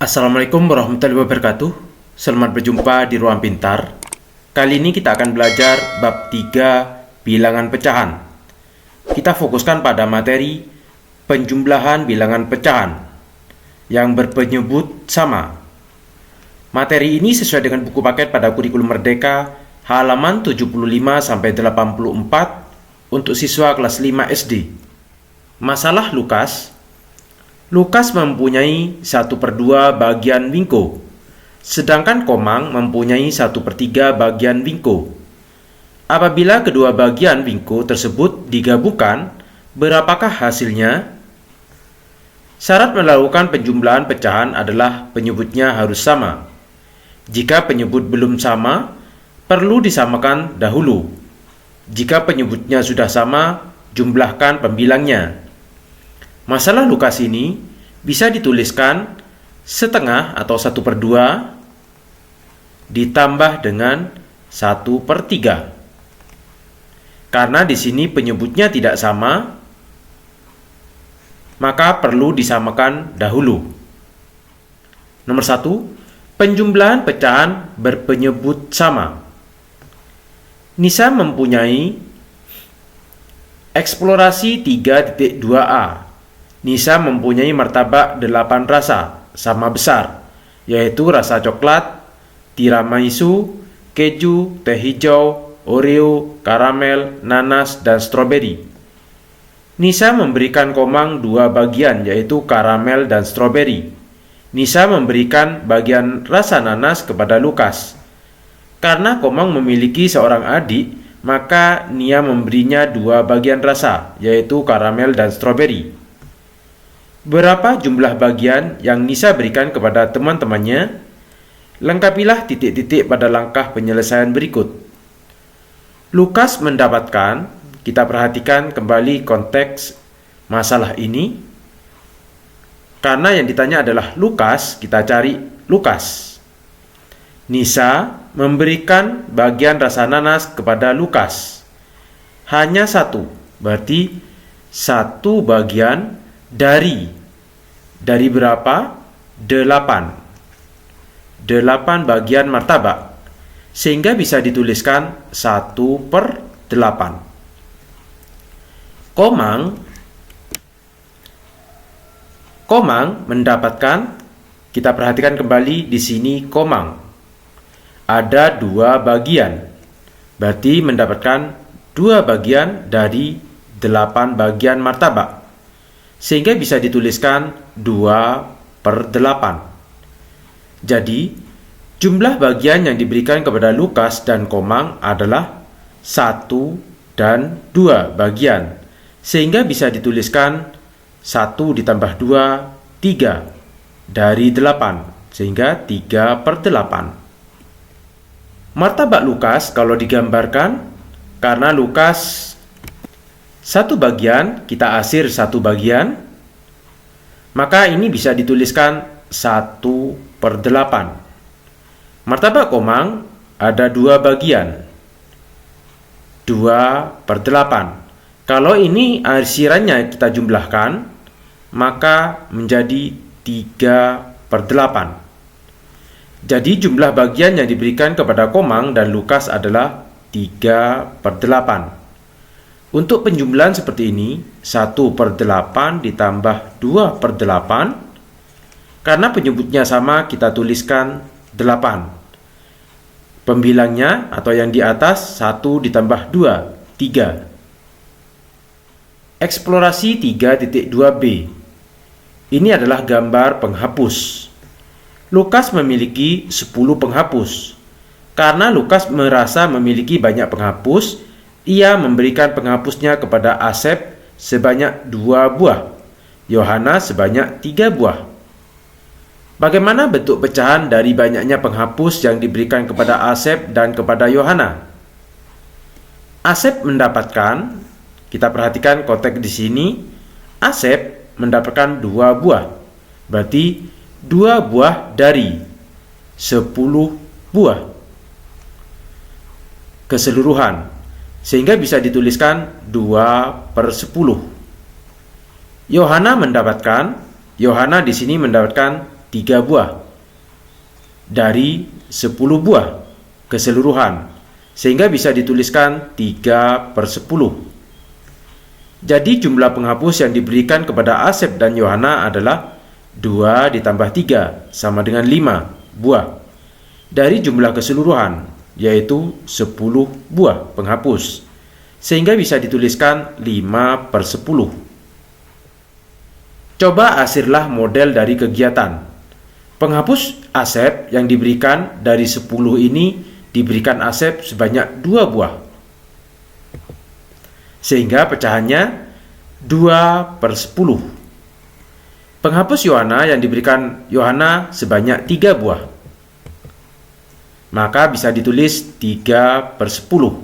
Assalamualaikum warahmatullahi wabarakatuh. Selamat berjumpa di Ruang Pintar. Kali ini kita akan belajar bab 3 bilangan pecahan. Kita fokuskan pada materi penjumlahan bilangan pecahan yang berpenyebut sama. Materi ini sesuai dengan buku paket pada kurikulum Merdeka halaman 75-84 untuk siswa kelas 5 SD. Masalah Lukas. Lukas mempunyai 1/2 bagian wingko, sedangkan Komang mempunyai 1/3 bagian wingko. Apabila kedua bagian wingko tersebut digabungkan, berapakah hasilnya? Syarat melakukan penjumlahan pecahan adalah penyebutnya harus sama. Jika penyebut belum sama, perlu disamakan dahulu. Jika penyebutnya sudah sama, jumlahkan pembilangnya. Masalah Lukas ini bisa dituliskan setengah atau 1/2 ditambah dengan 1/3. Karena di sini penyebutnya tidak sama, maka perlu disamakan dahulu. Nomor 1, penjumlahan pecahan berpenyebut sama. Nisa mempunyai eksplorasi 3.2a. Nisa mempunyai martabak 8 rasa sama besar, yaitu rasa coklat, tiramisu, keju, teh hijau, oreo, karamel, nanas, dan stroberi. Nisa memberikan Komang 2 bagian, yaitu karamel dan stroberi. Nisa memberikan bagian rasa nanas kepada Lukas. Karena Komang memiliki seorang adik, maka Nia memberinya 2 bagian rasa, yaitu karamel dan stroberi. Berapa jumlah bagian yang Nisa berikan kepada teman-temannya? Lengkapilah titik-titik pada langkah penyelesaian berikut. Lukas mendapatkan, kita perhatikan kembali konteks masalah ini. Karena yang ditanya adalah Lukas, kita cari Lukas. Nisa memberikan bagian rasa nanas kepada Lukas. Hanya 1, berarti 1 bagian dari berapa? 8 bagian martabak, sehingga bisa dituliskan 1/8. Komang mendapatkan, kita perhatikan kembali di sini Komang ada 2 bagian, berarti mendapatkan 2 bagian dari 8 bagian martabak, sehingga bisa dituliskan 2/8. Jadi, jumlah bagian yang diberikan kepada Lukas dan Komang adalah 1 dan 2 bagian, sehingga bisa dituliskan 1 ditambah 2, 3 dari 8, sehingga 3/8. Martabak Lukas kalau digambarkan, karena Lukas 1 bagian, kita asir 1 bagian, maka ini bisa dituliskan 1/8. Martabak Komang ada 2 bagian, 2/8. Kalau ini asirannya kita jumlahkan, maka menjadi 3/8. Jadi jumlah bagian yang diberikan kepada Komang dan Lukas adalah 3/8. Untuk penjumlahan seperti ini, 1/8 ditambah 2/8. Karena penyebutnya sama, kita tuliskan 8. Pembilangnya atau yang di atas 1 ditambah 2, 3. Eksplorasi 3.2b. Ini adalah gambar penghapus. Lukas memiliki 10 penghapus. Karena Lukas merasa memiliki banyak penghapus, ia memberikan penghapusnya kepada Asep sebanyak 2 buah, Yohana sebanyak 3 buah. Bagaimana bentuk pecahan dari banyaknya penghapus yang diberikan kepada Asep dan kepada Yohana? Asep mendapatkan, kita perhatikan konteks di sini, Asep mendapatkan 2 buah, berarti 2 buah dari 10 buah keseluruhan, sehingga bisa dituliskan 2/10. Yohana di sini mendapatkan 3 buah dari 10 buah keseluruhan, sehingga bisa dituliskan 3/10. Jadi jumlah penghapus yang diberikan kepada Asep dan Yohana adalah 2 ditambah 3 sama dengan 5 buah dari jumlah keseluruhan, yaitu 10 buah penghapus, sehingga bisa dituliskan 5/10. Coba asirlah model dari kegiatan. Penghapus Asep yang diberikan dari 10 ini diberikan Asep sebanyak 2 buah, sehingga pecahannya 2/10. Penghapus Yohana yang diberikan Yohana sebanyak 3 buah, maka bisa ditulis 3/10.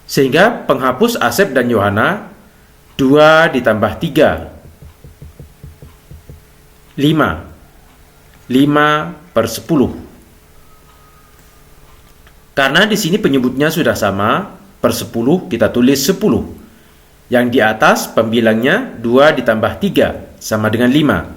Sehingga penghapus Asep dan Yohana 2 ditambah 3, 5/10. Karena di sini penyebutnya sudah sama, per 10 kita tulis 10. Yang di atas pembilangnya 2 ditambah 3 sama dengan 5.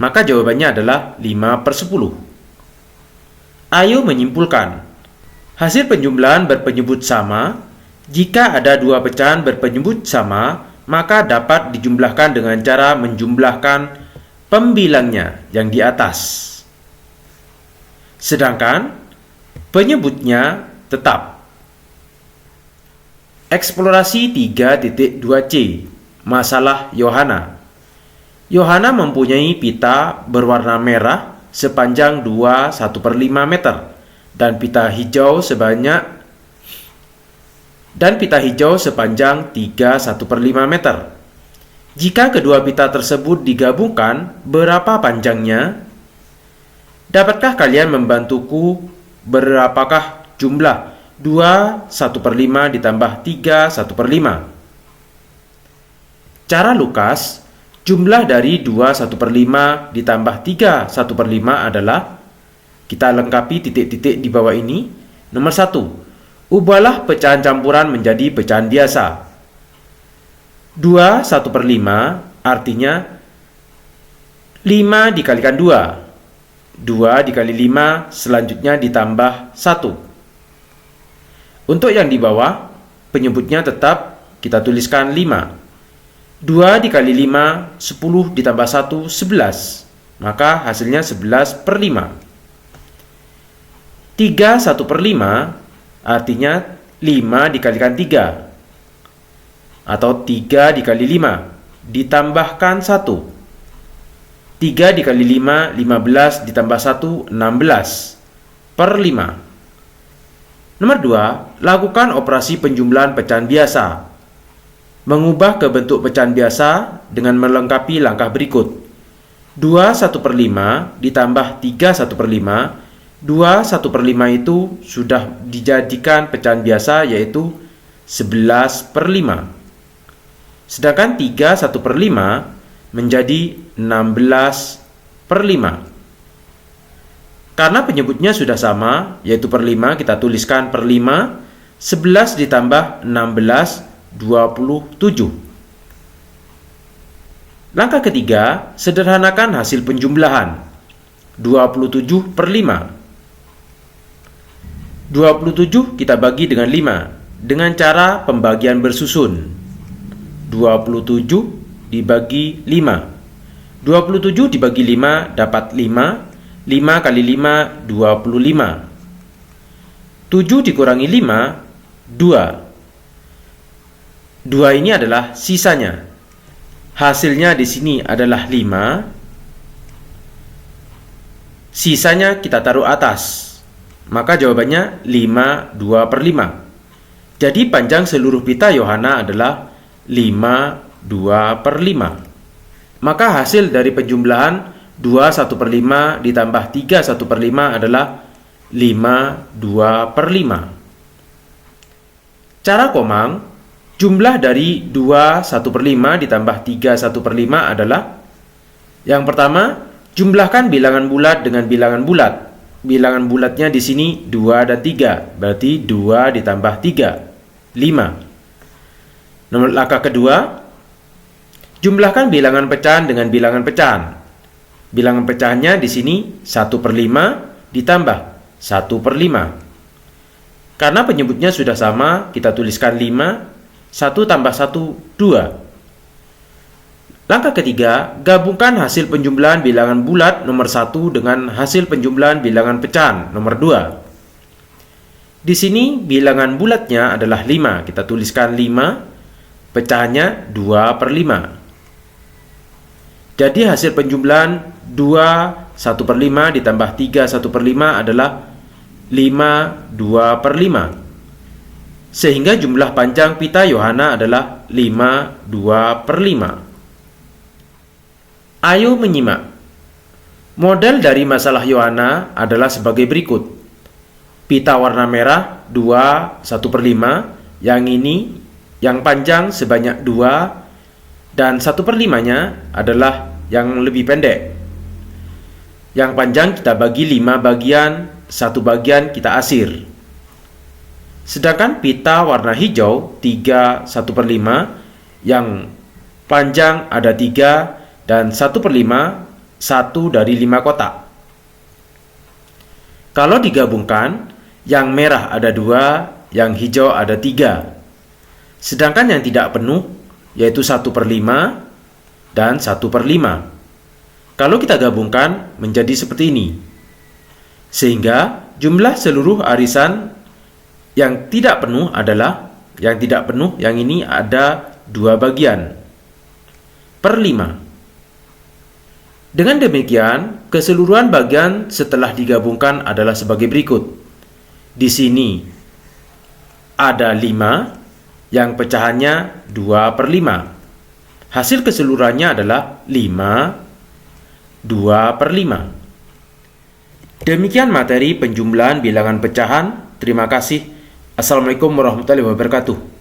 Maka jawabannya adalah 5/10. Ayo menyimpulkan. Hasil penjumlahan berpenyebut sama. Jika ada 2 pecahan berpenyebut sama, maka dapat dijumlahkan dengan cara menjumlahkan pembilangnya yang di atas. Sedangkan penyebutnya tetap. Eksplorasi 3.2c. Masalah Yohana. Yohana mempunyai pita berwarna merah sepanjang 2/1/5 meter dan pita hijau sepanjang 3/1/5 meter. Jika kedua pita tersebut digabungkan, berapa panjangnya? Dapatkah kalian membantuku berapakah jumlah 2/1/5 ditambah 3/1/5? Cara Lukas, jumlah dari 2/1/5 ditambah 3/1/5 adalah, kita lengkapi titik-titik di bawah ini. Nomor 1, ubahlah pecahan campuran menjadi pecahan biasa. 2/1/5 artinya 5 dikalikan 2. 2 dikali 5 selanjutnya ditambah 1. Untuk yang di bawah, penyebutnya tetap kita tuliskan 5. 2 dikali 5, 10 ditambah 1, 11. Maka hasilnya 11/5. 3/1/5 artinya 5 dikalikan 3. Atau 3 dikali 5 ditambahkan 1. 3 dikali 5, 15 ditambah 1, 16/5. Nomor 2, lakukan operasi penjumlahan pecahan biasa. Mengubah ke bentuk pecahan biasa dengan melengkapi langkah berikut. 2/1/5 ditambah 3/1/5. 2/1/5 itu sudah dijadikan pecahan biasa, yaitu 11/5. Sedangkan 3/1/5 menjadi 16/5. Karena penyebutnya sudah sama, yaitu per 5, kita tuliskan per 5. 11 ditambah 16, 27. Langkah ketiga, sederhanakan hasil penjumlahan. 27/5. 27 kita bagi dengan 5 dengan cara pembagian bersusun. 27 dibagi 5. 27 dibagi 5 dapat 5. 5 kali 5, 25. 7 dikurangi 5, 2. 2 ini adalah sisanya. Hasilnya di sini adalah 5. Sisanya kita taruh atas. Maka jawabannya 5/2/5. Jadi panjang seluruh pita Yohana adalah 5/2/5. Maka hasil dari penjumlahan 2/1/5 ditambah 3/1/5 adalah 5/2/5. Cara Komang, jumlah dari 2/1/5 ditambah 3/1/5 adalah, yang pertama, jumlahkan bilangan bulat dengan bilangan bulat. Bilangan bulatnya di sini 2 dan 3, berarti 2 ditambah 3, 5. Nomor langkah kedua, jumlahkan bilangan pecahan dengan bilangan pecahan. bilangan pecahannya di sini 1/5 ditambah 1/5. Karena penyebutnya sudah sama, kita tuliskan 5, 1 tambah 1, 2. Langkah ketiga, gabungkan hasil penjumlahan bilangan bulat nomor 1 dengan hasil penjumlahan bilangan pecahan nomor 2. Di sini bilangan bulatnya adalah 5, kita tuliskan 5, pecahannya 2/5. Jadi hasil penjumlahan 2 1/5 ditambah 3 1/5 adalah 5 2/5. Sehingga jumlah panjang pita Yohana adalah 5 2/5. Ayo menyimak. Model dari masalah Yohana adalah sebagai berikut. Pita warna merah 2 1/5, yang ini yang panjang sebanyak 2 dan 1/5-nya adalah yang lebih pendek. Yang panjang kita bagi 5 bagian, 1 bagian kita asir. Sedangkan pita warna hijau 3 1/5, yang panjang ada 3 dan 1/5, 1 dari 5 kotak. Kalau digabungkan, yang merah ada 2, yang hijau ada 3. Sedangkan yang tidak penuh, yaitu 1/5 dan 1/5. Kalau kita gabungkan menjadi seperti ini. Sehingga jumlah seluruh arisan yang tidak penuh adalah, yang ini ada 2 bagian per 5. Dengan demikian, keseluruhan bagian setelah digabungkan adalah sebagai berikut. Di sini ada 5, yang pecahannya 2/5. Hasil keseluruhannya adalah 5 2/5. Demikian materi penjumlahan bilangan pecahan. Terima kasih. Assalamualaikum warahmatullahi wabarakatuh.